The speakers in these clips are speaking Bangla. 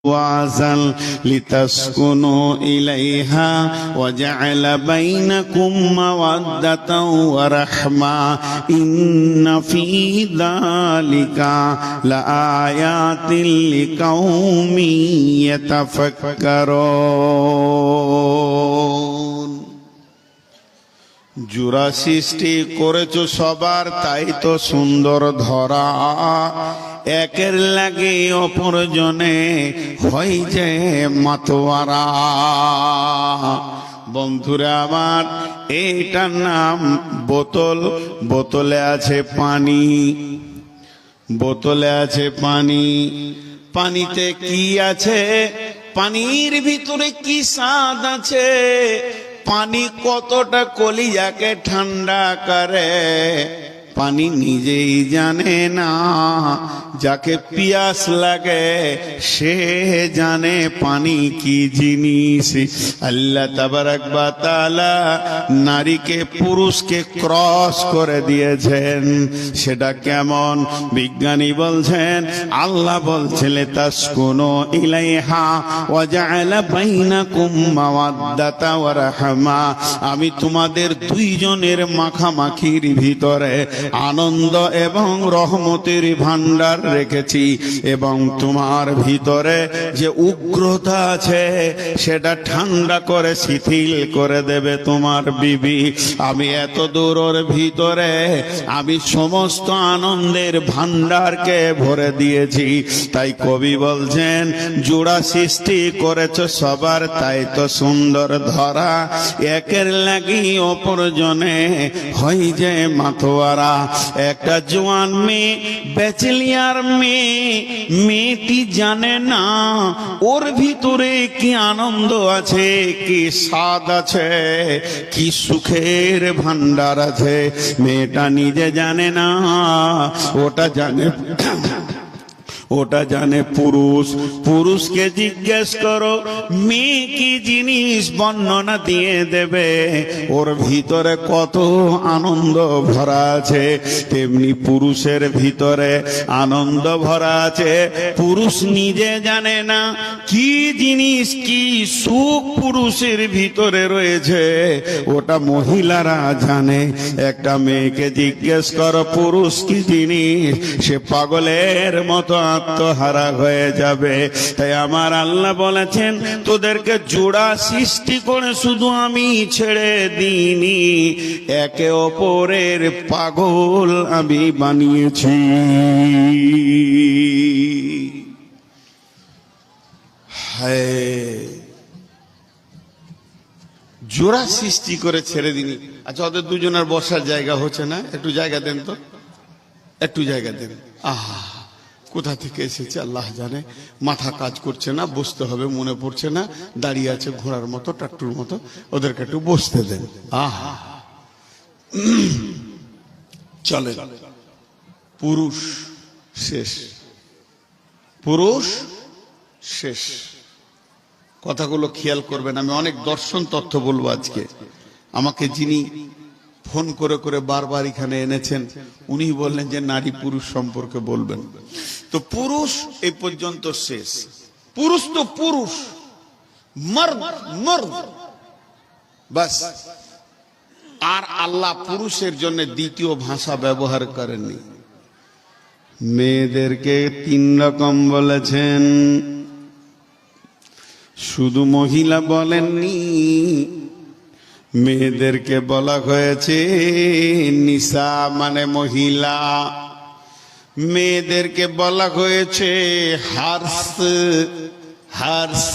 وعزل لتسكنوا إليها وجعل بينكم مودة ورحمة إن في ذلك لآيات لقوم يتفكرون জোড়া সৃষ্টি করেছো সবার, তাই তো সুন্দর ধরা। একের লাগে অপরজনে হয় যে মাতোয়ারা। বন্ধুরা আমার, এইটার নাম বোতল। বোতলে আছে পানি, বোতলে আছে পানি। পানিতে কি আছে? পানির ভিতরে কি স্বাদ আছে? পানি কতটা কলিজাকে ঠান্ডা করে পানি নিজেই জানে না। যাকে পিয়াস লাগে সে জানে পানি কি জিনিস। আল্লাহ তাবারাক ওয়া তাআলা নারীকে পুরুষকে ক্রস করে দিয়েছেন। সেটা কেমন? বিজ্ঞানী বলছেন, আল্লাহ বলছেন তাসকুনু ইলাইহা ওয়া জাআলা বাইনাকুম মাওয়াদ্দাতা ওয়া রাহমা। আমি তোমাদের দুইজনের মাখামাখির ভিতরে আনন্দ এবং রহমতের ভান্ডার রেখেছি, এবং তোমার ভিতরে যে উগ্রতা আছে সেটা ঠান্ডা করে শিথিল করে দেবে তোমার বিবি। আমি এত দূরের ভিতরে আমি সমস্ত আনন্দের ভান্ডারকে ভরে দিয়েছি। তাই কবি বলছেন, জোড়া সৃষ্টি করেছো সবার, তাই তো সুন্দর ধরা। একের লাগি অপরজনে হয় যে মাতোয়ারা। একটা জোয়ান মেয়ে, ব্যাচেলিয়ার মেয়ে, মেয়েটি জানে না ওর ভিতরে কি আনন্দ আছে, কি স্বাদ আছে, কি সুখের ভান্ডার আছে। মেয়েটা নিজে জানে না, ওটা জানে ওটা জানে পুরুষ। পুরুষকে জিজ্ঞেস করো মেয়ে কি জিনিস, বর্ণনা দিয়ে দেবে ওর ভিতরে কত আনন্দ ভরা আছে। তেমনি পুরুষের ভিতরে আনন্দ ভরা আছে। পুরুষ নিজে জানে না কি জিনিস, কি সুখ পুরুষের ভিতরে রয়েছে, ওটা মহিলারা জানে। একটা মেয়েকে জিজ্ঞেস করো পুরুষ কি জিনিস, সে পাগলের মতো আত্মহারা হয়ে যাবে। তাই আমার আল্লাহ বলেছেন, তোদেরকে জোড়া সৃষ্টি করে শুধু আমি ছেড়ে দিইনি, একে অপরের পাগল আমি বানিয়েছি। জোড়া সৃষ্টি করে ছেড়ে দিনি। আচ্ছা, ওদের দুজনের বসার জায়গা হচ্ছে না? একটু জায়গা দেন তো, একটু জায়গা দেন। আহা, কোথা থেকে এসেছে আল্লাহ জানে। মাথা কাজ করছে না, বসতে হবে মনে পড়ছে না, দাঁড়িয়ে আছে ঘোড়ার মতো, ট্রাক্টর মতো। ওদেরকে একটু বসতে দেন। আহা, চলে। পুরুষ শেষ, পুরুষ শেষ। কথাগুলো খেয়াল করবেন। আমি অনেক দর্শন তথ্য বলবো আজকে। আমাকে যিনি ফোন করে করে বারবার এখানে এনেছেন, উনি বললেন যে নারী পুরুষ সম্পর্কে বলবেন। তো পুরুষ এই পর্যন্ত শেষ। পুরুষ তো পুরুষ, মর্দ মর্দ, বাস। আর আল্লাহ পুরুষের জন্য দ্বিতীয় ভাষা ব্যবহার করেননি। মেয়েদেরকে 3 রকম বলেছেন, শুধু মহিলা বলেননি। মেয়েদেরকে বলা হয়েছে নিসা মানে মহিলা। মেয়েদেরকে বলা হয়েছে হার্স। হার্স,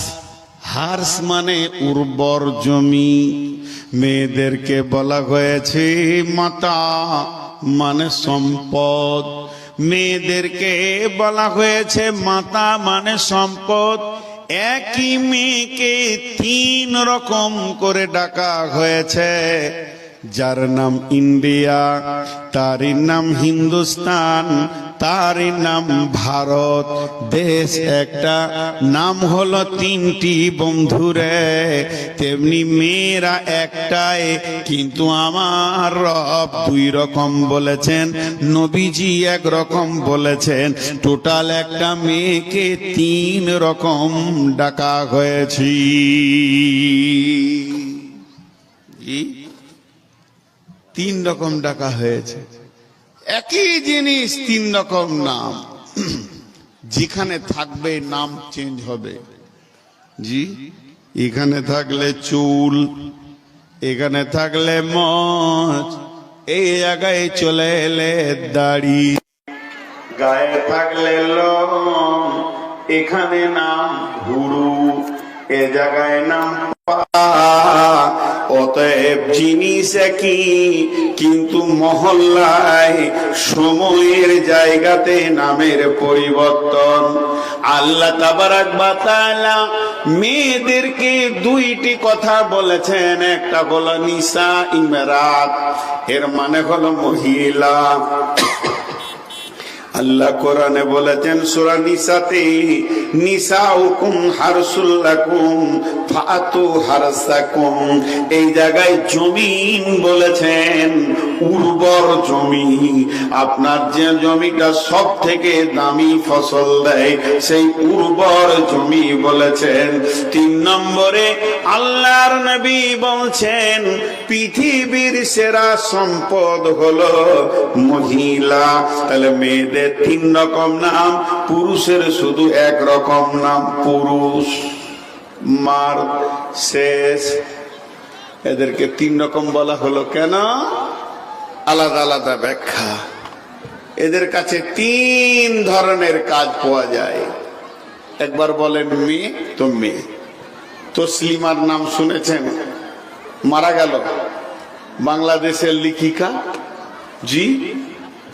হার্স মানে উর্বর জমি। মেয়েদেরকে বলা হয়েছে মাতা মানে সম্পদ। মেয়েদেরকে বলা হয়েছে মাতা মানে সম্পদ। একই মেয়েকে 3 রকম করে ডাকা হয়েছে। যার নাম ইন্ডিয়া, তারই নাম হিন্দুস্তান, তার নাম ভারত। দেশ একটা, নাম হলো তিনটি বন্ধুরে। তেমনি মেয়েরা একটাই, কিন্তু আমার রব দুই রকম বলেছেন, নবীজি এক রকম বলেছেন। টোটাল একটা মেয়েকে তিন রকম ডাকা হয়েছে। তিন রকম ডাকা হয়েছে, একই জিনিস তিন রকম নাম। যেখানে থাকবে নাম চেঞ্জ হবে। জি, এখানে থাকলে চুল, এখানে থাকলে মচ, এই জায়গায় চলে এলে দাড়ি, গায়ে থাকলে লোম, এখানে নাম ভুরু, এ জায়গায় নাম পা। অতএব জিনিস একই, কিন্তু মহল্লায় সময়ের জায়গাতে নামের পরিবর্তন। আল্লাহ তাবারাক ওয়া তাআলা মেয়েদেরকে দুইটি কথা বলেছেন। একটা হলো নিসা ইমরাত, এর মানে হলো মহিলা। আল্লাহ কোরআনে বলেছেন সূরা নিসাতে, নিসাউকুম হারসুল লাকুম ফাতু হারসাকুম। এই জায়গায় জমিন বলেছেন, উর্বর জমি। আপনার যে জমিটা সব থেকে দামি ফসল দেয়, সেই উর্বর জমি বলেছেন। 3 নম্বরে আল্লাহর নবী বলছেন পৃথিবীর সেরা সম্পদ হলো মহিলা। তাহলে মেয়েদের 3 রকম নাম, পুরুষের শুধু এক রকম নাম, পুরুষ মার শেষ। এদেরকে 3 রকম বলা হলো কেন? আলাদা আলাদা ব্যাখ্যা। এদের কাছে 3 ধরনের কাজ পাওয়া যায়। একবার বলেন মেয়ে তো মেয়ে। তসলিমার নাম শুনেছেন? মারা গেল, বাংলাদেশের লেখিকা। জি,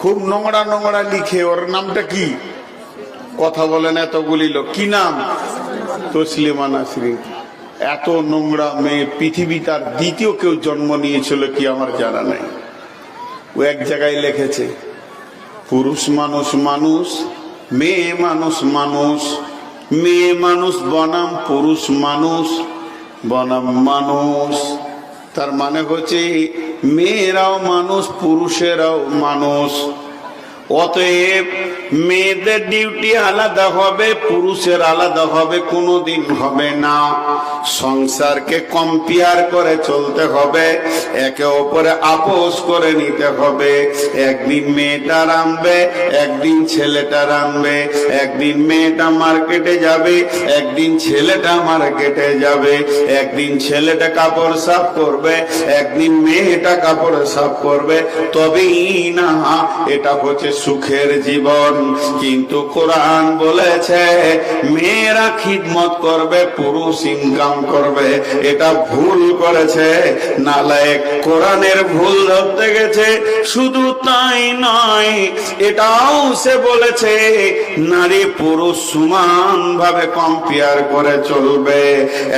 খুব নোংরা নোংরা লিখে। ওর নামটা কি? কথা বলেন এতগুলি লোক, কি নাম? তসলিমা নাসরিন। এত নোংরা মেয়ে পৃথিবী তার দ্বিতীয় কেউ জন্ম নিয়েছিল কি আমার জানা নাই। ও এক জায়গায় লিখেছে পুরুষ মানুষ মানুষ, মেয়ে মানুষ মানুষ, মেয়ে মানুষ বনাম পুরুষ মানুষ বনাম মানুষ। তার মানে হচ্ছে মেয়েরাও মানুষ, পুরুষেরাও মানুষ। অতএব মেয়েদের ডিউটি আলাদা হবে, পুরুষের আলাদা হবে, কোনোদিন হবে না। সংসারকে কম্পেয়ার করে চলতে হবে, একে অপরে আপোষ করে নিতে হবে। একদিন মেয়েটা রাঁধবে, একদিন ছেলেটা রাঁধবে। একদিন মেয়েটা মার্কেটে যাবে, একদিন ছেলেটা মার্কেটে যাবে। একদিন ছেলেটা কাপড় সাফ করবে, একদিন মেয়েটা কাপড় সাফ করবে। তবেই না এটা হচ্ছে সুখের জীবন। কিন্তু কোরআন বলেছে মেয়েরা খিদমত করবে, পুরুষ ইনকাম করবে। এটা ভুল করেছে, নালায়েক কোরআনের ভুল ধরতে গেছে। শুধু তাই নয়, এটাও সে বলেছে নারী পুরুষ সমান ভাবে কম্পেয়ার করে চলবে।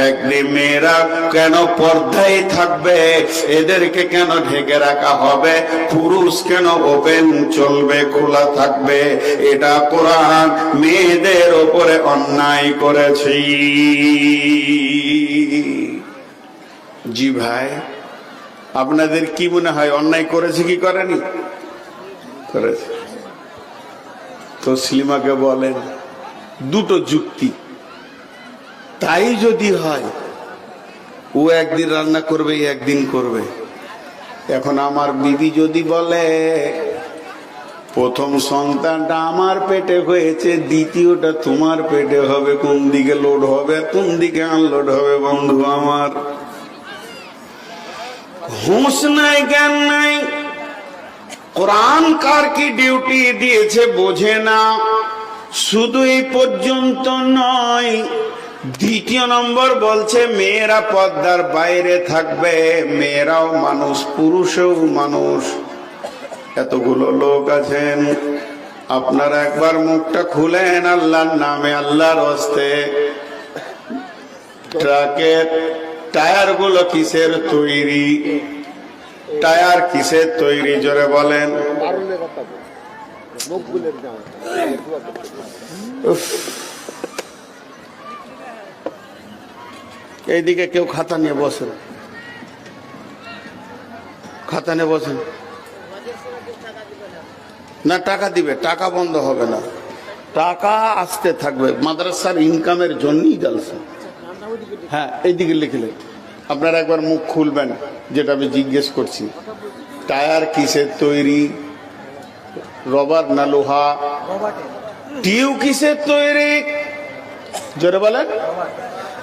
একদিন মেয়েরা কেন পর্দায় থাকবে, এদেরকে কেন ঢেকে রাখা হবে? পুরুষ কেন ওপেন চলবে, খোলা থাকবে? এটা কোরআন মেয়েদের উপরে অন্যায় করেছে। জি ভাই, আপনাদের কি মনে হয় অন্যায় করেছে কি করেনি? করেছে। তসলিমাকে বলেন দুটো যুক্তি। তাই যদি হয়, ও একদিন রান্না করবে, একদিন করবে। এখন আমার বিবি যদি বলে প্রথম সন্তানটা আমার পেটে হয়েছে, দ্বিতীয়টা তোমার পেটে হবে, কোন দিকে লোড হবে, কোন দিকে আনলোড হবে? বন্ধু আমার, হুঁশ নাই, জ্ঞান নাই। কোরআন কার কি ডিউটি দিয়েছে বোঝে না। শুধু এই পর্যন্ত নয়, 2 নম্বর বলছে মেয়েরা পর্দার বাইরে থাকবে। মেয়েরাও মানুষ, পুরুষও মানুষ। এতগুলো লোক আছেন, আপনারা একবার মুখটা খুলেন আল্লাহর নামে, আল্লাহর হস্তে। ট্রাকের টায়ার গুলো কিসের তৈরি? টায়ার কিসের তৈরি জোরে বলেন? উফ। এইদিকে কেউ খাতা নিয়ে বসেন, খাতা নিয়ে বসেন। না, টাকা দিবে, টাকা বন্ধ হবে না, টাকা আসতে থাকবে। মাদ্রাসার ইনকামের জন্যই জালসা। হ্যাঁ, এইদিকে লিখলে আপনারা একবার মুখ খুলবেন, যেটা আমি জিজ্ঞেস করছি। টায়ার কিসের তৈরি? রবার না লোহা? টিউ কিসের তৈরি? জোরে বলেন।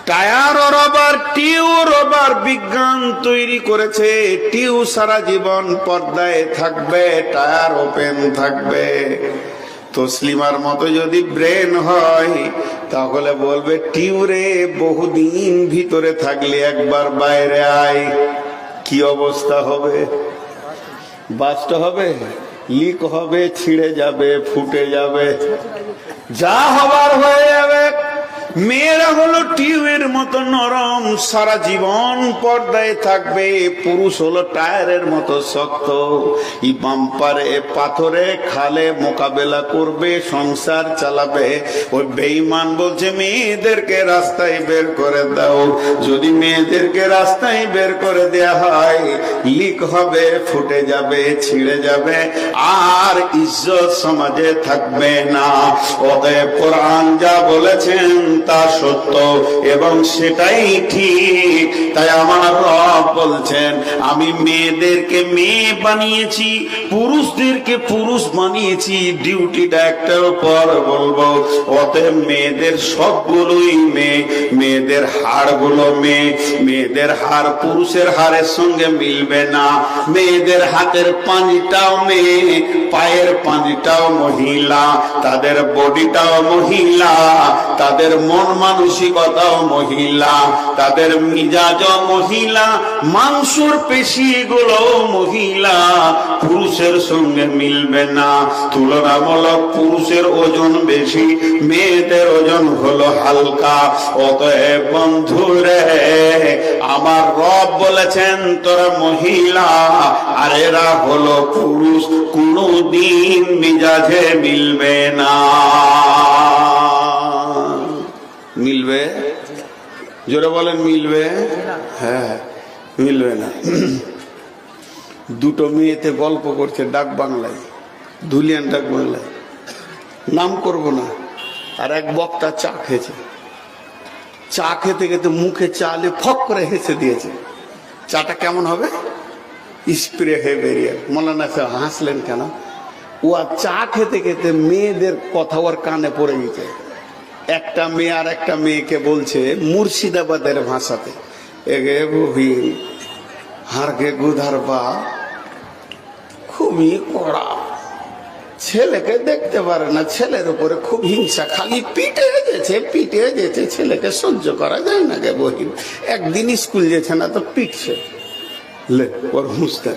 টায়ার ও রবার, টিউ রবার বিজ্ঞান তৈরি করেছে। টিউ সারা জীবন পর্দায় থাকবে, টায়ার ওপেন থাকবে। তসলিমার মতো যদি ব্রেন হয় তাহলে বলবে টিউরে বহুদিন ভিতরে থাকলে একবার বাইরে আয়, কি অবস্থা হবে? বাস্ট হবে, লিক হবে, ছিঁড়ে যাবে, ফুটে যাবে, যা হবার হয়ে যাবে। মেয়েরা হলো টিউবের মতো নরম, সারা জীবন পর্দায় থাকবে। পুরুষ হলো টায়ারের মতো শক্ত, ই বাম্পারে পাথরে খালে মোকাবেলা করবে, সংসার চালাবে। ওই বেঈমান বলছে মেয়েদেরকে রাস্তায় বের করে দাও। যদি মেয়েদেরকে রাস্তায় বের করে দেয়া হয়, লিক হবে, ফুটে যাবে, ছিঁড়ে যাবে, আর ইজ্জত সমাজে থাকবে না। অতএব কোরআন যা বলেছেন তা সত্য এবং সেটাই ঠিক। তাই আমার রব বলছেন, আমি মেয়েদেরকে মেয়ে বানিয়েছি, পুরুষদেরকে পুরুষ বানিয়েছি। ডিউটিটা একটার উপর বলবো। অতএব মেয়েদের সবগুলোই মেয়ে, মেয়েদের হাড়গুলো মেয়ে। মেয়েদের হাড় পুরুষের হাড়ের সঙ্গে মিলবে না। মেয়েদের হাতের পানিটাও মেয়ে, পায়ের পানিটাও মহিলা, তাদের বডিটাও মহিলা, তাদের মন মানসিকতাও মহিলা, তাদের মিজাজ মহিলা, মাংসর পেশিগুলো মহিলা। পুরুষের সঙ্গে মিলবে না। তুলনামূলক পুরুষের ওজন বেশি, মেয়েদের ওজন হলো হালকা। অতএব বন্ধুরে, আমার রব বলেছেন তোরা মহিলা আর এরা হলো পুরুষ, কোনদিন মিজাজে মিলবে না। মিলবে? জোরে বলেন, মিলবে? হ্যাঁ, মিলবে না। দুটো মেয়েতে গল্প করছে ডাক বাংলায়, ধুলিয়ান ডাক বাংলায়, নাম করব না। আর এক বক্তা চা খেয়েছে, চা খেতে খেতে মুখে চালে ফক করে হেসে দিয়েছে। চাটা কেমন হবে? স্প্রে হয়ে বেরিয়ে। মৌলানা সাহেব হাসলেন কেন? ও আর চা খেতে খেতে মেয়েদের কথা ওর কানে পড়ে গেছে। একটা মেয়ে আর একটা মেয়েকে বলছে মুর্শিদাবাদের ভাষাতে, এগে বহিন হারকে গুধার বা খুবই কড়া, ছেলেকে দেখতে পারে না, ছেলের উপরে খুব হিংসা, খালি পিটে যেছে, ছেলেকে সহ্য করা যায় না গে বহিন। একদিন স্কুল যেছে না তো পিটছে। ওর হুঁসতে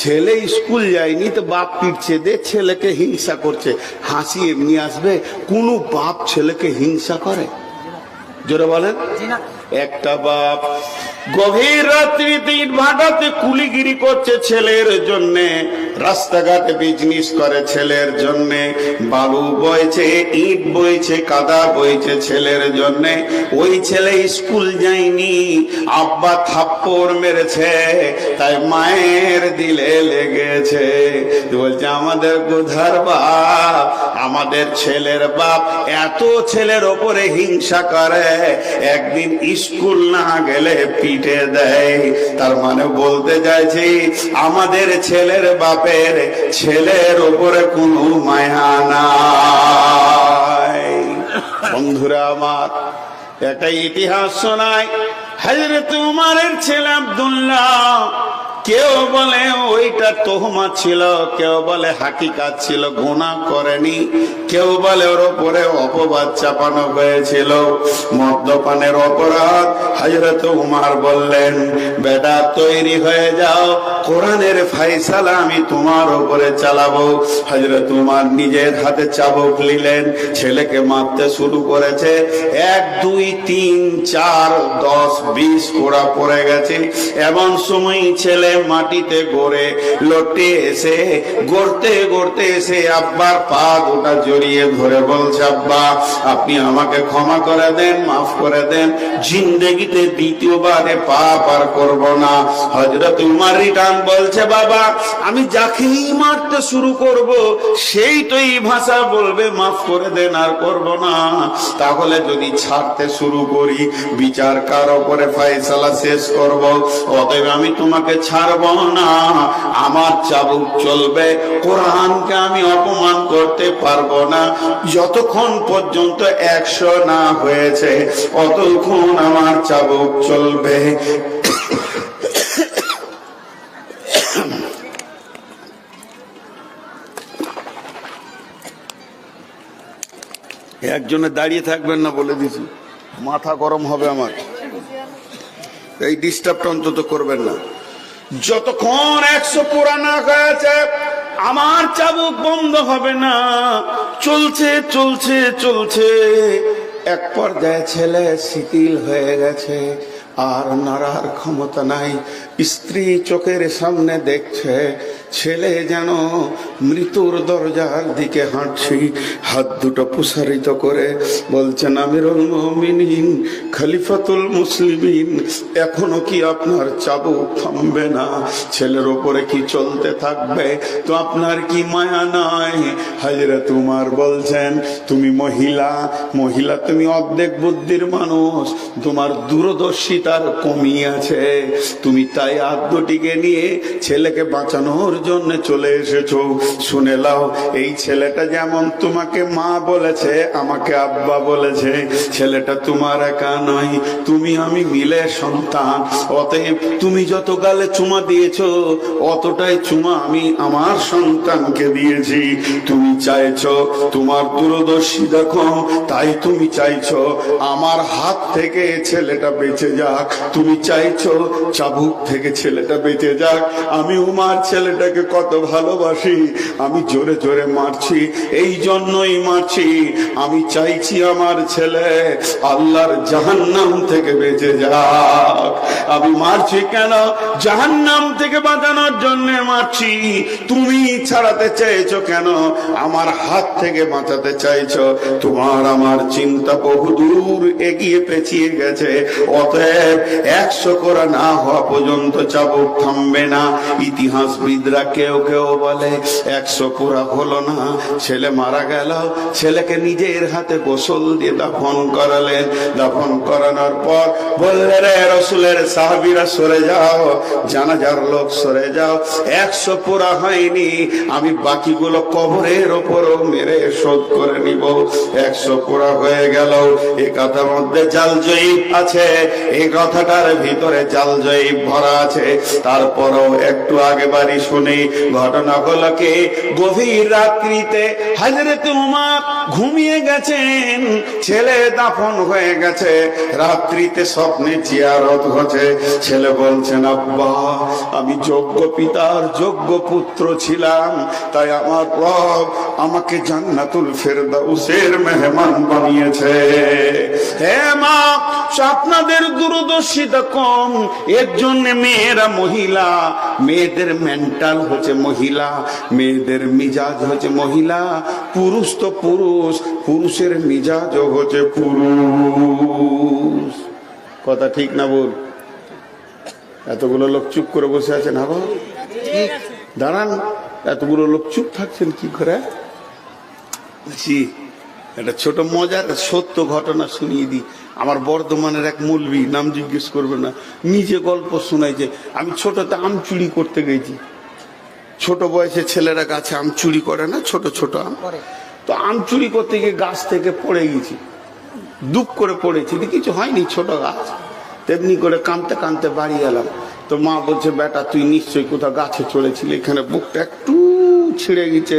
ছেলে স্কুল যায়নি তো বাপ পিটছে, দে ছেলেকে হিংসা করছে। হাসি এমনি আসবে? কোন বাপ ছেলেকে হিংসা করে? জোরে বলেন। একটা বাপ গভীর রাত্রিতে ইট ভাটাতে কুলিগিরি করছে ছেলের জন্যে, রাস্তাঘাটে বিজনেস করে ছেলের জন্যে, বালু বইছে, ইট বইছে, কাদা বইছে ছেলের জন্যে। ওই ছেলে স্কুল যায়নি, আব্বা থাপ্পড় মেরেছে, তাই মায়ের দিলে লেগেছে। বলছে আমাদের গোধার বাপ, আমাদের ছেলের বাপ এত ছেলের ওপরে হিংসা করে, একদিন স্কুল না গেলে পিটে দেয়। তার মানে বলতে চাইছি, আমাদের ছেলের বাপের ছেলের ওপরে কোনো মায়া নাই। বন্ধুরা আমার, একটা ইতিহাস শোনায়। হযরত উমরের ছেলে আব্দুল্লাহ, কেউ বলে ওইটা তোহমত ছিল, কেউ বলে হাকিকাত ছিল, গুনাহ করেনি, কেউ বলে ওর উপরে অপবাদ চাপানো হয়েছিল, মদ্যপানের অপরাধ। হযরত উমর বললেন, বেটা তৈরি হয়ে যাও, কোরআনের ফয়সালা আমি তোমার উপরে চালাবো। হযরত উমর নিজের হাতে চাবুক নিলেন, ছেলেকে মারতে শুরু করেছে। 1 2 3 4 10 20 কোড়া পড়ে গেছে। এমন সময় ছেলে মাটিতে গড়ে লটে এসে গড়তে গড়তে এসে আব্বার পা দুটা জড়িয়ে ধরে বলছে, আব্বা আপনি আমাকে ক্ষমা করে দেন, মাফ করে দেন, জিন্দেগিতে দ্বিতীয়বারে পাপ আর করব না। হযরত উমর রিটার্ন বলছে, বাবা আমি যাকেই মারতে শুরু করব সেই তো এই ভাষা বলবে মাফ করে দেন, আর করব না। তাহলে যদি ছাড়তে শুরু করি বিচার কার উপরে ফয়সালা শেষ করব, অতএব আমি তোমাকে ছাড়ব না, আমার চাবুক চলবে। কোরআনকে আমি অপমান করতে পারবো না, যতক্ষণ পর্যন্ত 100 না হয়েছে অতক্ষণ আমার চাবুক চলবে। একজনে দাঁড়িয়ে থাকবেন না বলে দিছি, মাথা গরম হবে আমার। এই ডিস্টার্বটা অন্তত করবেন না। যতক্ষণ 100 পুরা না হয়েছে আমার চাবুক বন্ধ হবে না। চলছে চলছে চলছে, এক পর্যায়ে ছেলে শিথিল হয়ে গেছে, আর নাড়ার ক্ষমতা নাই। স্ত্রী চোখের সামনে দেখছে ছেলে যেন মৃত্যুর দরজার দিকে হাঁটছি, হাত দুটো প্রসারিত করে বলছেন, আমিরুল মুমিনিন, খলিফাতুল মুসলিমিন, এখনো কি আপনার চাবুক থামবে না? ছেলের ওপরে কি চলতে থাকবে? তো আপনার কি মায়া নাই? হযরত উমর বলছেন, তুমি মহিলা, মহিলা তুমি অর্ধেক বুদ্ধির মানুষ, তোমার দূরদর্শিতার কমি আছে, তুমি তাই হাত দুটিকে নিয়ে ছেলেকে বাঁচানোর জন্য চলে এসেছো। শুনে লাও, এই ছেলেটা যেমন তোমাকে মা বলেছে, আমাকে আব্বা বলেছে, ছেলেটা তোমার একা নয়, তুমি আমি মিলে সন্তান। অতএব তুমি যত গালে চুমা দিয়েছো অতটাই চুমা আমি আমার সন্তানকে দিয়েছি। তুমি চাইছো তোমার দূরদর্শী দেখো, তাই তুমি চাইছো আমার হাত থেকে ছেলেটা বেঁচে যাক, তুমি চাইছো চাবুক থেকে ছেলেটা বেঁচে যাক। আমি উমার ছেলেটাকে কত ভালোবাসি, আমি জোরে জোরে মারছি, এই জন্যই মারছি, আমি চাইছি আমার ছেলে আল্লাহর জাহান্নাম থেকে বেঁচে যাক। আমি মারছি কেন? জাহান্নাম থেকে বাঁচানোর জন্য মারছি। তুমি ছাড়াতে চাইছো কেন? আমার হাত থেকে বাঁচাতে চাইছো। তোমার আমার চিন্তা বহুদূর এগিয়ে পেছিয়ে গেছে, অতএব 100 করা না হওয়া পর্যন্ত চাবুক থামবে না। ইতিহাসবিদরা কেউ কেউ বলে 100 পুরা হলো না, ছেলে মারা গেল, ছেলেকে নিজের হাতে গোসল দিয়ে দাফন করালেন। দাফন করানোর পর বললে, রে রাসূলের সাহাবীরা সরে যাও, জানাজার লোক সরে যাও, 100 পুরা হয়নি, আমি বাকিগুলো কবরের ওপরও মেরে শোধ করে নিব। 100 পুরা হয়ে গেল, এই কথার মধ্যে জাল জয়ীব আছে, এই কথাটার ভিতরে জাল জয়ীব ভরা আছে। তারপরও একটু আগে বাড়ি শুনি ঘটনা হলো কি, গভীর রাত্রিতে হযরত উমর ঘুমিয়ে গেছেন, ছেলে দাফন হয়ে গেছে, রাত্রিতে স্বপ্নে জিয়ারত হচ্ছে। ছেলে বলছেন, আব্বা আমি যোগ্য পিতার যোগ্য পুত্র ছিলাম, তাই আমার রব আমাকে জান্নাতুল ফেরদাউসের মেহমান বানিয়েছে। হে মা, আপনাদের দূরদর্শিতা কম, এর জন্য মেয়েরা মহিলা, মেয়েদের মেন্টাল হচ্ছে মহিলা, মেয়েদের মিজাজ হচ্ছে মহিলা, পুরুষ তো পুরুষ, পুরুষের মিজাজও হচ্ছে পুরুষ। কথা ঠিক না বল? এতগুলো লোক চুপ করে বসে আছেন, হাবা দাঁড়ান, এতগুলো লোক চুপ থাকছেন কি করে? একটা ছোট মজার সত্য ঘটনা শুনিয়ে দিই। আমার বর্ধমানের এক মৌলবি, নাম জিজ্ঞেস করবে না, নিজে গল্প শোনায় যে আমি ছোটতে আম চুরি করতে গেছি। ছোট বয়সে ছেলেরা গাছে আম চুরি করে না, ছোট ছোট আম, তো আম চুরি করতে গিয়ে গাছ থেকে পড়ে গেছি, দুপ করে পড়েছি, কিছু হয়নি, ছোট গাছ। তেমনি করে কাঁদতে কাঁদতে বাড়ি এলাম, তো মা বলছে, বেটা তুই নিশ্চয়ই কোথাও গাছে চড়েছিলি, এখানে বুকটা একটু ছিঁড়ে গেছে,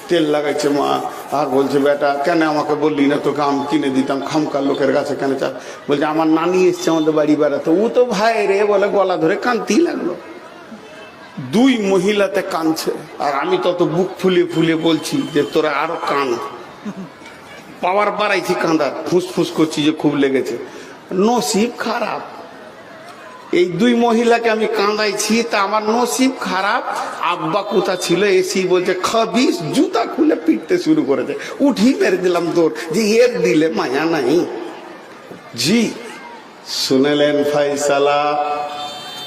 তেল লাগাইছে মা। আর বলছে, বেটা কেন আমাকে বললি না, তোকে আম কিনে দিতাম, খামকার লোকের কাছে কেন চা? বলছে, আমার নানি এসছে আমাদের বাড়ি বেড়াতে, ও তো ভাই রে বলে গলা ধরে কাঁদতেই লাগলো। 2 মহিলাতে কাঁদছে, আর আমি তত বুক ফুলিয়ে ফুলিয়ে বলছি যে তোরা আরো কাঁদ। পাওয়ার বাড়াইছি কাঁদার, ফুসফুস করছি যে খুব লেগেছে। নসিব খারাপ, এই দুই মহিলাকে আমি কাঁদাইছি, তা আমার নসিব খারাপ। আব্বা কোথা ছিল, এসি বলছে খাবিস, জুতা খুলে পিটতে শুরু করেছে। উঠি মেরে দিলাম দৌড়, যে এর দিলে মায়া নাই। জি শুনেলেন ফাইসালা?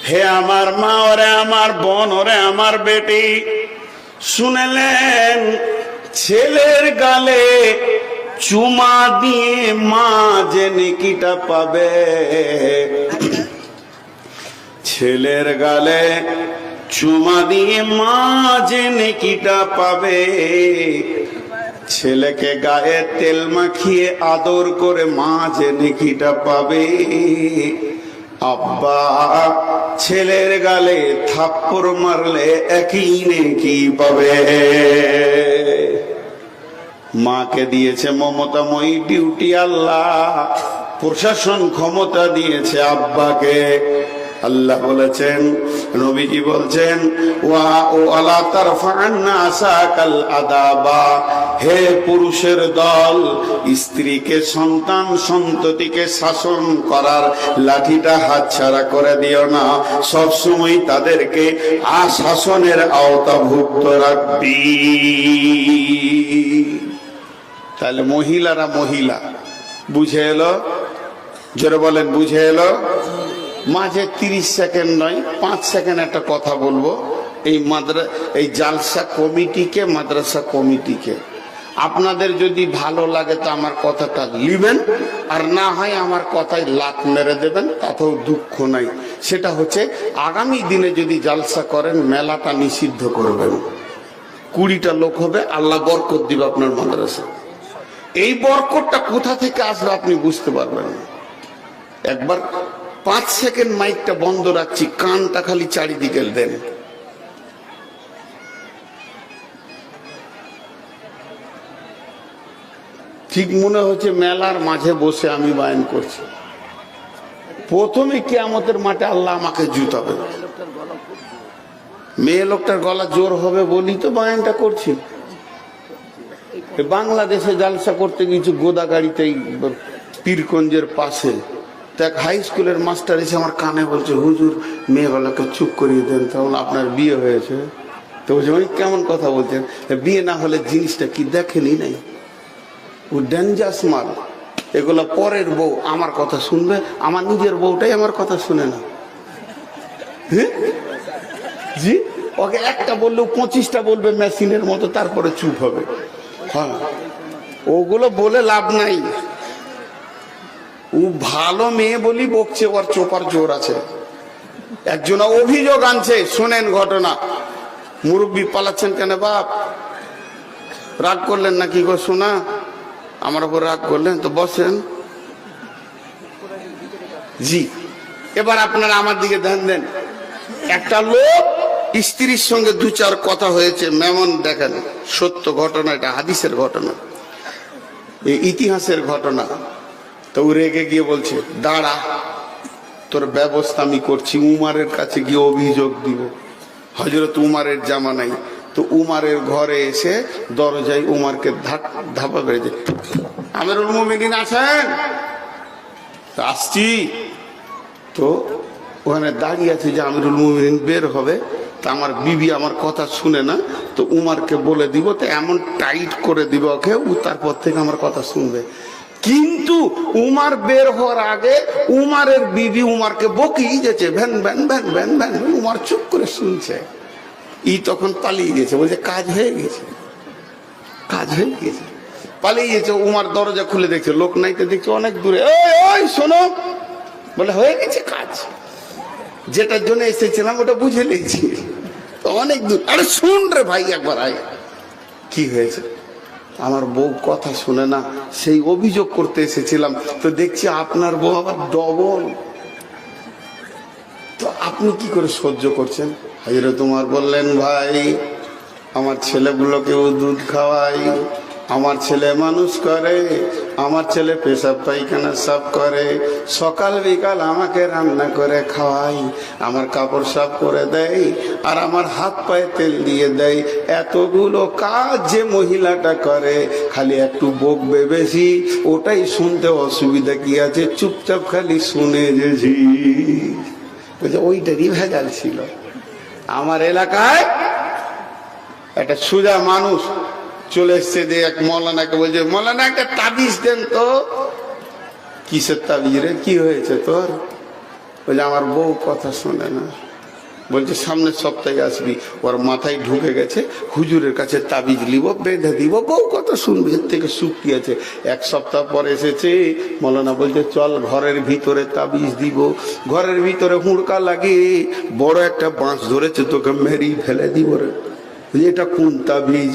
হে আমার মা, ওরে আমার বোন, ওরে আমার বেটি, শুনেলেন ছেলের গালে চুমা দিয়ে মা যে নেকিটা পাবে, ছেলের গালে চুমা দিয়ে মা যে নেকিটা পাবে, ছেলেকে গায়ে তেল মাখিয়ে আদর করে মা যে নেকিটা পাবে, আব্বা ছেলের গালে থাপ্পড় মারলে একই নেকি পাবে। মাকে দিয়েছে মমতাময়ী ডিউটি আল্লাহ, প্রশাসন ক্ষমতা দিয়েছে আব্বাকে। আল্লাহ বলেছেন, নবীজি বলছেন, ওয়ালা তারফা'আন্না আসাকাল আদাবা, হে পুরুষের দল, স্ত্রীকে সন্তান সন্ততিকে শাসন করার লাঠিটা হাতছাড়া করে দিও না, সবসময় তাদেরকে শাসনের আওতাভুক্ত রাখবি। তাহলে মহিলারা মহিলা, বুঝে এলো? জোরে বলেন, বুঝে এলো? মাঝে 30 সেকেন্ড নয়, 5 সেকেন্ড একটা কথা বলবো। এই জালসা কমিটিকে, মাদ্রাসা কমিটিকে, আপনাদের যদি ভালো লাগে তো আমার কথাটা লিবেন, আর না হয় আমার কথায় লাত মেরে দেবেন, তাতেও দুঃখ নাই। সেটা হচ্ছে আগামী দিনে যদি জালসা করেন মেলাটা নিষিদ্ধ করবেন। 20টা লোক হবে, আল্লাহ বরকত দিবে আপনার মাদ্রাসা। এই বরকতটা কোথা থেকে আসবে আপনি বুঝতে পারবেন না। একবার 5 সেকেন্ড মাইকটা বন্ধ রাখছি, কানটা খালি চারিদিকে দেন। ঠিক মনে হচ্ছে মেলার মাঝে বসে আমি বায়ান করছি। প্রথমে কিয়ামতের মাঠে আল্লাহ আমাকে জুতাবে। মেয়ে লোকটার গলা জোর হবে বলি তো বায়ানটা করছি। বাংলাদেশে জালসা করতে গিয়েছি গোদাগাড়িতে, পীরগঞ্জের পাশে। দেখ হাই স্কুলের মাস্টার এসে আমার কানে বলছে, হুজুর মেয়েগুলোকে চুপ করিয়ে দেন, তখন আপনার বিয়ে হয়েছে। তো বলছে কেমন কথা বলছেন, বিয়ে না হলে জিনিসটা কি দেখেনি নাই, ও ডেঞ্জাস মাল। এগুলো পরের বউ আমার কথা শুনবে, আমার নিজের বউটাই আমার কথা শুনে না। জি, ওকে একটা বললেও 25টা বলবে মেশিনের মতো, তারপরে চুপ হবে। হ্যাঁ, ওগুলো বলে লাভ নাই। ও ভালো মেয়ে বলি বকছে, ওর চোপার জোর আছে। একজন অভিযোগ আনছে, শোনেন ঘটনা। মুরব্বী পালাচ্ছেন কেন বাপ? রাগ করলেন নাকি গো শোনা? আমার উপর রাগ করলেন তো বসেন। জি, এবার আপনারা আমার দিকে ধ্যান দেন। একটা লোক স্ত্রীর সঙ্গে 2-4 কথা হয়েছে, মেমন দেখেন, সত্য ঘটনা, এটা হাদিসের ঘটনা, এই ইতিহাসের ঘটনা। তো রেগে গিয়ে বলছে, দাঁড়া, তোর ব্যবস্থা আমি করছি। উমারের কাছে গিয়ে অভিযোগ দিব। হযরত উমারের জামানায় তো উমারের ঘরে এসে দরজায় উমারকে ধাপা বেড়ে, আমিরুল মুমিনিন আছেন? আসছি। তো ওখানে দাঁড়িয়ে আছে যে আমিরুল মুমিনিন বের হবে, তা আমার বিবি আমার কথা শুনে না, তো উমারকে বলে দিব, তো এমন টাইট করে দিব ওকে, ও তারপর থেকে আমার কথা শুনবে। কিন্তু উমার বের হওয়ার আগে উমারের বিবি উমারকে বকিয়ে গেছে, ভ্যান ভ্যান ভ্যান ভ্যান ভ্যান। উমার চুপ করে শুনছে। তখন পালিয়ে গেছে, বলছে কাজ হয়ে গেছে, কাজ হয়ে গেছে। পালিয়ে গেছে। উমার দরজা খুলে দেখছে, লোক নাই, তো দেখছে অনেক দূরে। ওই শোনো, বলে হয়ে গেছে কাজ, যেটার জন্য এসেছিলাম ওটা বুঝে নিয়েছি, অনেক দূর। আরে শুন রে ভাই, একবার আয়। কি হয়েছে? আমার বউ কথা শুনে না, সেই অভিযোগ করতে এসেছিলাম, তো দেখছি আপনার বউ আবার ডবল। তো আপনি কি করে সহ্য করছেন? হযরত উমর বললেন, ভাই আমার ছেলেগুলোকেও দুধ খাওয়াই, আমার ছেলে মানুষ করে, আমার ছেলে পেশাব পায়খানা সাফ করে, সকাল বিকাল আমাকে রান্না করে খাওয়াই, আমার কাপড় সাফ করে দেয়, আর আমার হাত পায়ে তেল দিয়ে দেয়। এতগুলো কাজ যে মহিলাটা করে, খালি একটু বকবে বেশি, ওটাই শুনতে অসুবিধা কি আছে, চুপচাপ খালি শুনে যেছি। বলছে ওইটারই ভেজাল ছিল। আমার এলাকায় একটা সোজা মানুষ চলে এসছে, যে এক মৌলানাকে বলছে, মৌলানা একটা তাবিজ দেন তো। কিসের তাবিজ রে, কি হয়েছে তোর? বলছে আমার বউ কথা শোনে না। বলছে সামনের সপ্তাহে আসবি। ওর মাথায় ঢুকে গেছে হুজুরের কাছে তাবিজ লিব, বেঁধে দিব, বউ কথা শুনবে, এর থেকে সুখ কি আছে। এক সপ্তাহ পর এসেছে, মৌলানা বলছে চল ঘরের ভিতরে তাবিজ দিব। ঘরের ভিতরে হুড়কা লাগে, বড় একটা বাঁশ ধরেছে, তোকে মেরি ফেলে দিব রে। এটা কোন তাবিজ,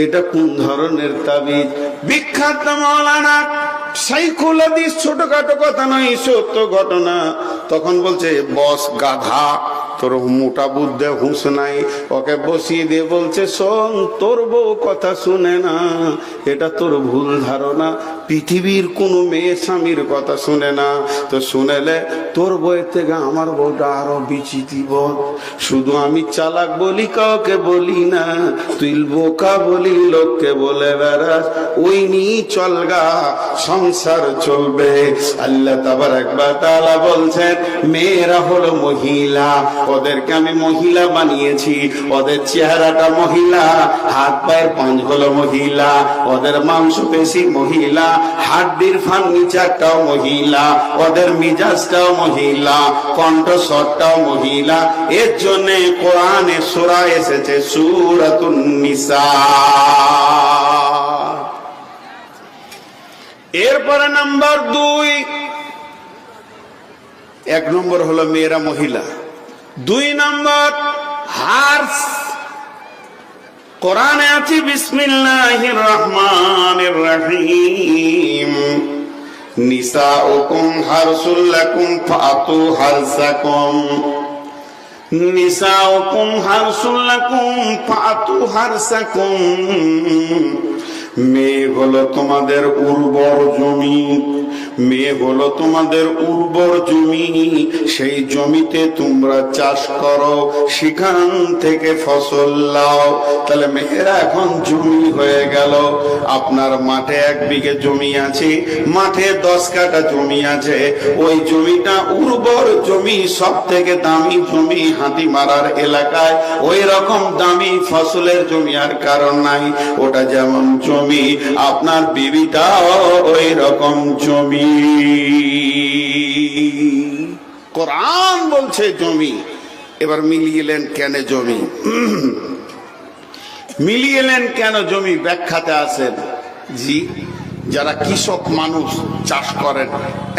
এটা কোন ধরনের তাবিজ? বিখ্যাত মৌলানা সাইকুল হাদিস, ছোটখাটো কথা নয়, সত্য ঘটনা। তখন বলছে বস গাধা, তোর মোটা বুদ্ধে হুঁশ নাই। ওকে বসিয়ে দিয়ে বলছে শোন, তোর বউ কথা শুনে না, এটা তোর ভুল ধারণা। পৃথিবীর কোনো মেয়ে স্বামীর কথা শুনে না, তো শুনেলে তোর বউয়ের থেকে আমার বউটা আরো বিচিতিব। শুধু আমি চালাক বলি, কাউকে বলি না, তুই বোকা বলি লোককে বলে বেড়াস, ওই নিয়ে চলগা সংসার চলবে। আল্লাহ তাবারাক ওয়া তাআলা বলছেন মেয়েরা হলো মহিলা, ওদেরকে আমি মহিলা বানিয়েছি। ওদের চেহারাটা মহিলা, হাত পায়ের পাঁচ হলো মহিলা, ওদের মাংসপেশি মহিলা, হাড্ডির ফার্নিচারটাও মহিলা, ওদের মিজাজটাও মহিলা, কণ্ঠস্বরটাও মহিলা। এর জন্য কোরআনে সূরা এসেছে সূরাতুন নিসা। এরপরে নাম্বার 2, 1 নম্বর হলো মেয়েরা মহিলা, 2 নম্বর হার্স। কোরআনে আছে বিসমিল্লাহির রহমানির রহিম, নিসাউকুম হারসুল লাকুম ফাতু হারসাকুম, নিসাউকুম হারসুল লাকুম ফাতু হারসাকুম। মেয়ে হলো তোমাদের উর্বর জমি, মেয়ে হলো তোমাদের উর্বর জমি, সেই জমিতে তোমরা চাষ করো, সেখান থেকে ফসল লাও। তাহলে মেয়েরা এখন জমি হয়ে গেল। আপনার মাঠে 1 বিঘে জমি আছে, মাঠে 10 কাঠা জমি আছে, ওই জমিটা উর্বর জমি, সব থেকে দামি জমি হাতি মারার এলাকায়। ওই রকম দামি ফসলের জমি আর কারণ নাই। ওটা যেমন জমি, আপনার বিবিটাও ওই রকম জমি। কোরআন বলছে জমি। এবার মিলিয়েলেন কেন জমি, মিলিয়েলেন কেন জমি, ব্যাখ্যাতে আছেন। জি, যারা কৃষক মানুষ চাষ করেন,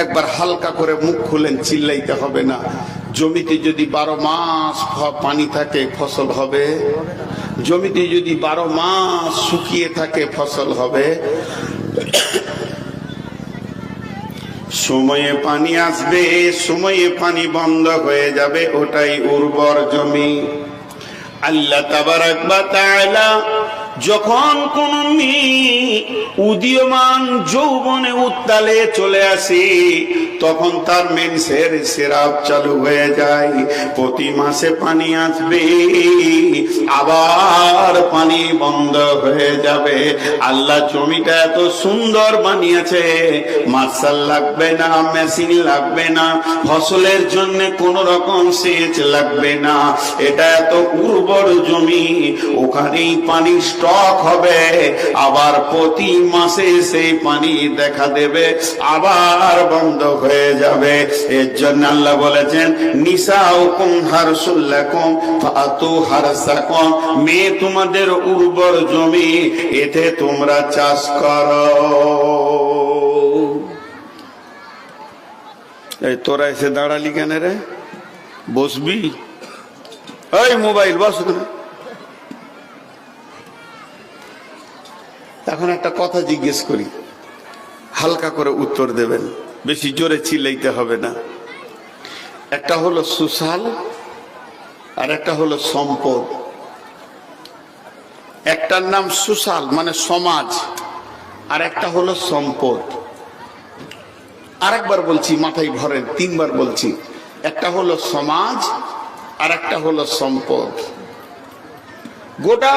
একবার হালকা করে মুখ খুলেন, চিল্লাইতে হবে না। জমিতে যদি 12 মাস পানি থাকে ফসল হবে? জমিতে যদি 12 মাস শুকিয়ে থাকে ফসল হবে? সময়ে পানি আসবে, সময়ে পানি বন্ধ হয়ে যাবে, ওটাই উর্বর জমি। আল্লাহ তাবারাক ওয়া তাআলা যখন কোন মেয়ে উদীয়মান যৌবনে উত্তালে চলে আসে, তখন তার মেন্সের সিরাপ চালু হয়ে যায়। প্রতি মাসে পানি আসবে, আবার পানি বন্ধ হয়ে যাবে। আল্লাহ জমিটা এত সুন্দর বানিয়েছে, মার্শাল লাগবে না, মেশিন লাগবে না, ফসলের জন্য কোন রকম সেচ লাগবে না। এটা এত উর্বর জমি, ওখানেই পানি স্টক হবে, আবার প্রতি মাসে সেই পানি দেখা দেবে, আবার বন্ধ হয়ে যাবে। এর জন্য আল্লাহ বলেছেন নিসাউকুম হারসুল লাকুম ফাতু হারসাকুম, মেয়ে তোমাদের উর্বর জমি, এতে তোমরা চাষ করো। এই তোরা এসে দাঁড়ালি কেন রে? বসবি? ওই মোবাইল বস। এখন একটা কথা জিজ্ঞেস করি, হালকা করে উত্তর দেবেন, বেশি জোরে চিল্লাইতে হবে না। একটা হলো সোশ্যাল আর একটা হলো সম্পদ। একটার নাম সোশ্যাল মানে সমাজ, আর একটা হলো সম্পদ। আরেকবার বলছি, মাথায় ভরেন, 3 বার বলছি। একটা হলো সমাজ আর একটা হলো সম্পদ। গোটা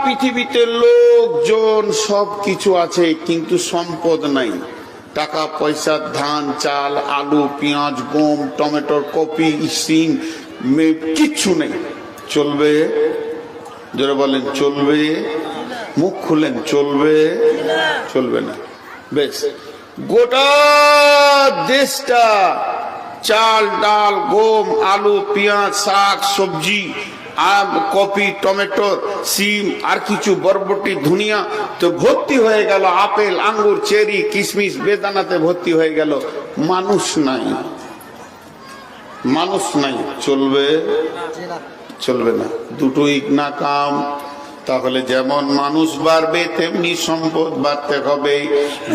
পৃথিবীতে লোকজন সব কিছু আছে, কিন্তু সম্পদ নাই। টাকা পয়সা, ধান চাল, আলু পেঁয়াজ গম টমেটো কপি সিম কিচ্ছু নেই, চলবে? যারা বলেন চলবে, মুখ খুলেন, চলবে? চলবে না। বেশ, গোটা দেশটা চাল ডাল গম আলু পেঁয়াজ শাক সবজি কপি টমেটো সিম আর কিছু বরবটি ধনিয়া তো ভর্তি হয়ে গেল, আপেল আঙ্গুর চেরি কিশমিশ বেদানাতে ভর্তি হয়ে গেল, মানুষ নাই, মানুষ নাই, চলবে? চলবে না। দুটোই না কাম। তাহলে যেমন মানুষ বাড়বে তেমনি সম্পদ বাড়তে হবে,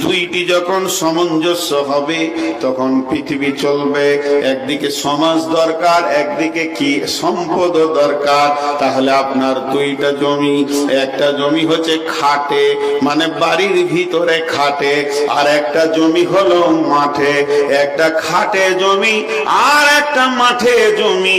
দুইটি যখন সামঞ্জস্য হবে তখন পৃথিবী চলবে। একদিকে সমাজ দরকার, একদিকে কি সম্পদও দরকার। তাহলে আপনার দুইটা জমি, একটা জমি হচ্ছে খাটে মানে বাড়ির ভিতরে খাটে, আর একটা জমি হলো মাঠে। একটা খাটে জমি আর একটা মাঠে জমি।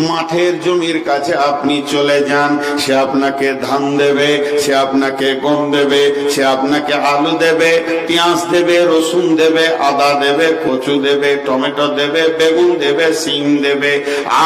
মাঠের জমির কাছে আপনি চলে যান, সে আপনাকে ধান দেবে, সে আপনাকে গম দেবে, সে আপনাকে আলু দেবে, পেঁয়াজ দেবে, রসুন দেবে, আদা দেবে, কচু দেবে, টমেটো দেবে, বেগুন দেবে, সিম দেবে,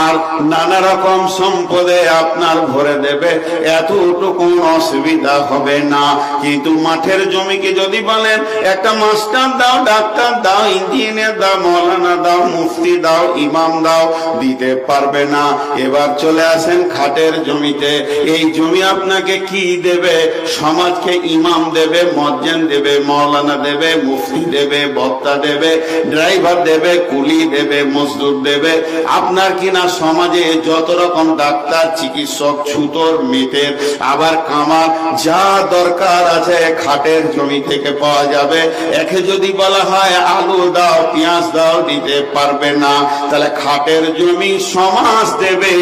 আর নানা রকম সম্পদে আপনার ভরে দেবে। এতটুকু অসুবিধা হবে না। কিন্তু মাঠের জমিকে যদি বলেন একটা মাস্টার দাও, ডাক্তার দাও, ইঞ্জিনিয়ার দাও, মৌলানা দাও, মুফতি দাও, ইমাম দাও, দিতে পারবে না। এবার চলে আসেন খাটের জমিতে। এই জমি আপনাকে কি দেবে? সমাজকে ইমাম দেবে, মজ্জেন দেবে, মৌলানা দেবে, মুফতি দেবে, বক্তা দেবে, ড্রাইভার দেবে, কুলি দেবে, মজদুর দেবে। আপনার কিনা সমাজে যত রকম ডাক্তার চিকিৎসক ছুতোর মেটের আবার কামার যা দরকার আছে খাটের জমি থেকে পাওয়া যাবে। একে যদি বলা হয় আলু দাও পেঁয়াজ দাও, দিতে পারবে না। তাহলে খাটের জমি সমাজ দেবে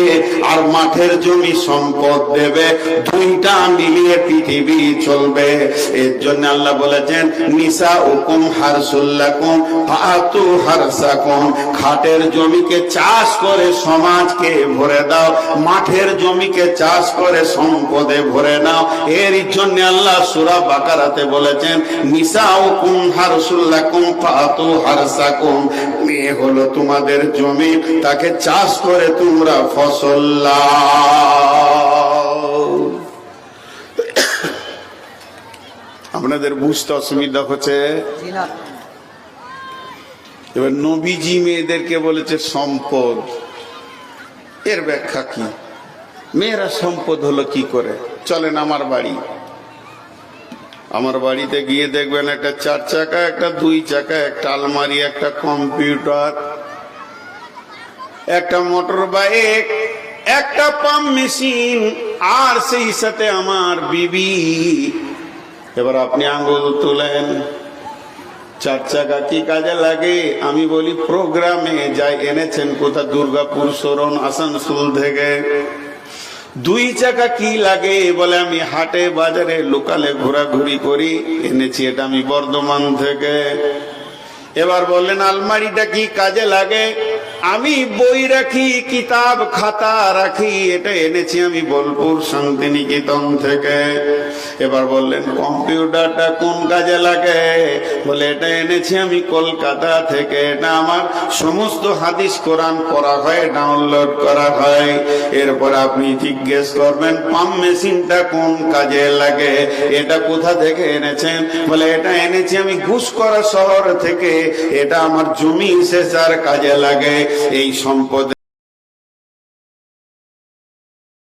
আর মাঠের জমি সম্পদ দেবে, দুইটা মিলিয়ে পৃথিবী চলবে। এর জন্য আল্লাহ বলেছেন নিসা উকুম হারসুল্লাকুম ফাতু হারসাকুম। খাটের জমিকে চাষ করে সমাজকে ভরে দাও, মাঠের জমিকে চাষ করে সম্পদে ভরে নাও। এর জন্য আল্লাহ সূরা বাকারাতে বলেছেন নিসা উকুম হারসুল্লাকুম ফাতু হারসাকুম। মেয়ে হলো তোমাদের জমি, তাকে চাষ করে তোমরা ফসল লাও। আপনাদের বুঝতে অসুবিধা হচ্ছে? এবার নবীজি মেয়েদেরকে বলেছে সম্পদ। এর ব্যাখ্যা কি? মেয়েরা সম্পদ হলো কি করে? চলেন আমার বাড়ি, আমার বাড়িতে গিয়ে দেখবেন একটা 4 চাকা, একটা 2 চাকা, একটা আলমারি, একটা কম্পিউটার, একটা মোটর বাইক, একটা পাম্প মেশিন, আর সেই সাথে আমার বিবি। এবার আপনি আঙ্গুল তুলেন, 4 চাকা কি কাজে লাগে? আমি বলি প্রোগ্রামে যাই। এনেছেন কোথা? দুর্গাপুর শরণ আসানসোল থেকে। 2 চাকা কি লাগে? বলে আমি হাটে বাজারে লোকালে ঘোরাঘুরি করি, এনেছি এটা আমি বর্ধমান থেকে। এবার বললেন আলমারিটা কি কাজে লাগে? আমি বই রাখি, কিতাব খাতা রাখি, এটা এনেছি আমি বোলপুর শান্তিনিকেতন থেকে। এবার বললেন কম্পিউটারটা কোন কাজে লাগে? বলে এটা এনেছি আমি কলকাতা থেকে, এটা আমার সমস্ত হাদিস কোরআন পড়া হয়, ডাউনলোড করা হয়। এরপর আপনি জিজ্ঞেস করবেন পাম্প মেশিনটা কোন কাজে লাগে? এটা কোথা থেকে এনেছেন? বলে এটা এনেছি আমি ঘুষকরা শহর থেকে, এটা আমার জমি সেচার কাজে লাগে। এই সম্পদ